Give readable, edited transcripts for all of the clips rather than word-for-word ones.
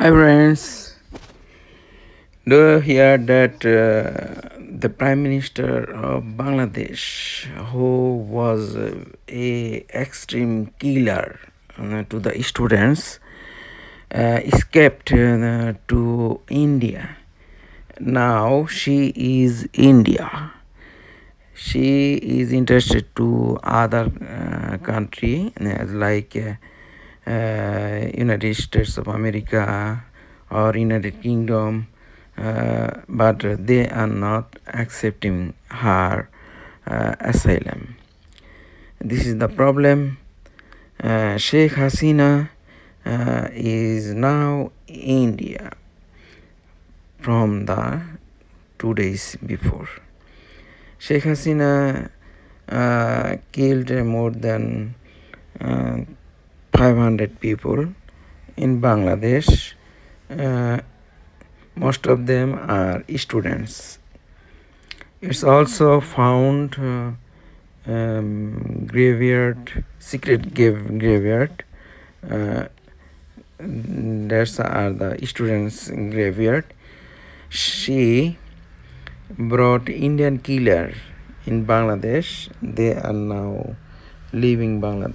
Hi friends, do you hear that the Prime Minister of Bangladesh, who was a extreme killer to the students, escaped to India. Now she is India. She is interested to other country like United States of America or United Kingdom, but they are not accepting her asylum. This is the problem. Sheikh Hasina is now India from the 2 days before. Sheikh Hasina killed more than 500 people in Bangladesh. Most of them are students. It's also found secret graveyard. That's are the students' graveyard. She brought Indian killer in Bangladesh. They are now leaving Bangladesh.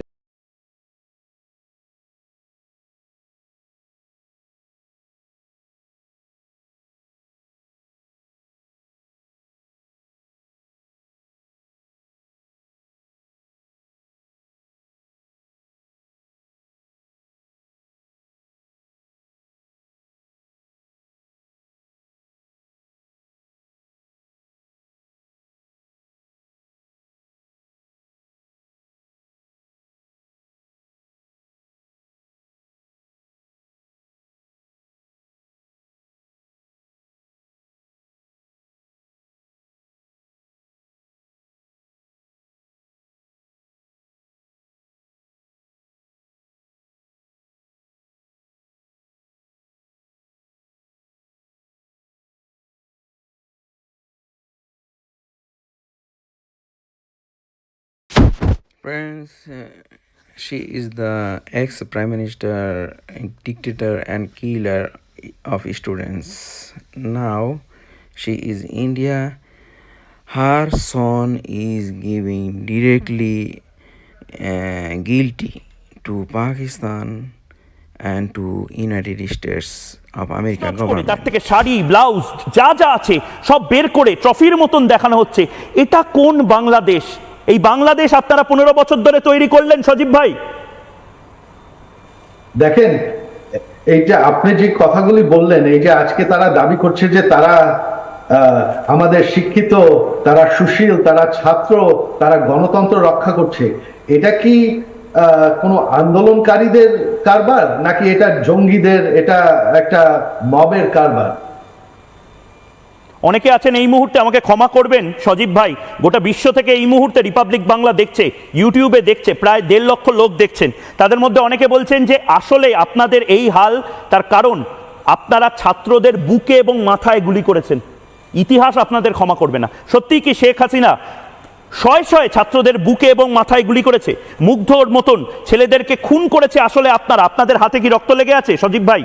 Friends, she is the ex-prime minister, dictator, and killer of students. Now, she is India. Her son is giving directly guilty to Pakistan and to United States of America government. তার থেকে sari blouse যা যা আছে সব বের করে ট্রফির মতন দেখানো হচ্ছে। এটা কোন বাংলাদেশ? এই বাংলাদেশ আপনারা 15 বছর ধরে তৈরি করলেন সজীব ভাই। দেখেন, এইটা আপনি যে কথাগুলি বললেন, এই যে আজকে তারা দাবি করছে যে তারা আমাদের শিক্ষিত, তারা সুশীল, তারা ছাত্র, তারা গণতন্ত্র রক্ষা করছে, এটা কি কোনো আন্দোলনকারীদের কারবার নাকি এটা জঙ্গিদের, এটা একটা মবের কারবার? অনেকে আছেন এই মুহূর্তে, আমাকে ক্ষমা করবেন সজীব ভাই, গোটা বিশ্ব থেকে এই মুহূর্তে রিপাবলিক বাংলা দেখছে, ইউটিউবে দেখছে, প্রায় 1.5 লক্ষ লোক দেখছেন। তাদের মধ্যে অনেকে বলছেন যে আসলে আপনাদের এই হাল তার কারণ আপনারা ছাত্রদের বুকে এবং মাথায় গুলি করেছেন। ইতিহাস আপনাদের ক্ষমা করবে না। সত্যিই কি শেখ হাসিনা শয়ে শয়ে ছাত্রদের বুকে এবং মাথায় গুলি করেছে? মুগ্ধর মতন ছেলেদেরকে খুন করেছে আসলে আপনারা? আপনাদের হাতে কি রক্ত লেগে আছে সজীব ভাই?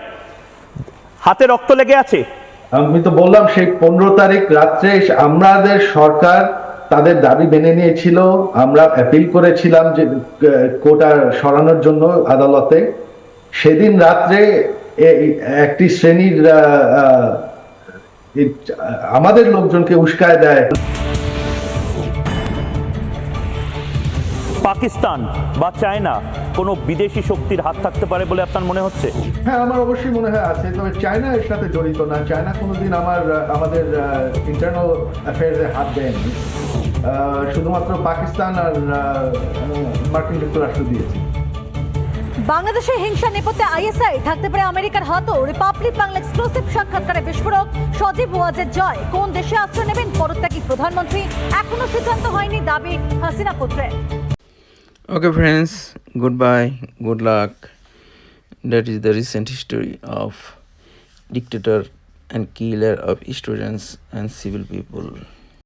হাতে রক্ত লেগে আছে? আমি তো বললাম সেই 15 তারিখ রাত্রে আমাদের সরকার তাদের দাবি মেনে নিয়েছিল। আমরা অ্যাপিল করেছিলাম যে কোটা সরানোর জন্য আদালতে। সেদিন রাত্রে একটি শ্রেণীর আমাদের লোকজনকে উস্কায় দেয়। পাকিস্তান বা চায়না কোনো বিদেশি শক্তির হাত থাকতে পারে বলে আপনার মনে হচ্ছে? হ্যাঁ, আমার অবশ্যই মনে হয় আছে, তবে চায়না এর সাথে জড়িত না। চায়না কোনোদিন আমাদের ইন্টারনাল অ্যাফেয়ার্সে হাত দেয়নি। শুধুমাত্র পাকিস্তান আর মার্কিন যুক্তরাষ্ট্র দিয়েছে। বাংলাদেশের হিংসা নেপথ্যে আইএসআই থাকতে পারে আমেরিকার হাতও। রিপাবলিক বাংলা এক্সক্লুসিভ সাক্ষাৎকারে বিস্ফোরক সজীব ওয়াজেদ জয়। কোন দেশে আশ্রয় নেবেন পদত্যাগী প্রধানমন্ত্রী? এখনো সিদ্ধান্ত হয়নি দাবি হাসিনা পুত্রের। Okay friends, goodbye, good luck. That is the recent history of dictator and killer of students and civil people.